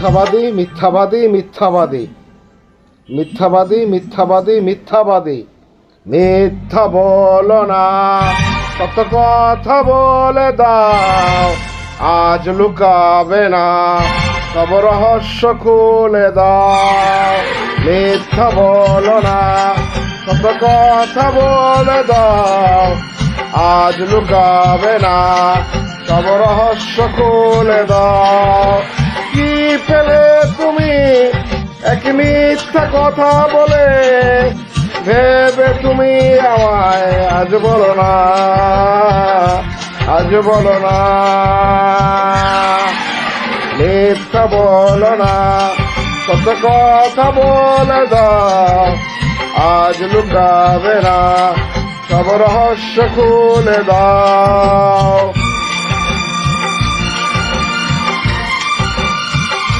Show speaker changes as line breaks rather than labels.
মিথ্যাবাদী মিথ্যাবাদী মিথ্যাবাদী মিথ্যাবাদী মিথ্যাবাদী মিথ্যাবাদী। মিথ্যা বলো না, সত্য কথা বলে দাও, আজ লুকাবে না, সব রহস্য খুলে দাও। মিথ্যা বলো না, সত্য কথা বলে দাও, আজ লুকাবে না, সব রহস্য খুলে দাও। কি পেলে তুমি এক মিথ্যা কথা বলে, ভেবে তুমি আমায় আজ বলো না, আজ বলো না। মিথ্যা বলো না, সত্য কথা বলে দাও, আজ লুকাবে না, সব রহস্য খুলে দাও।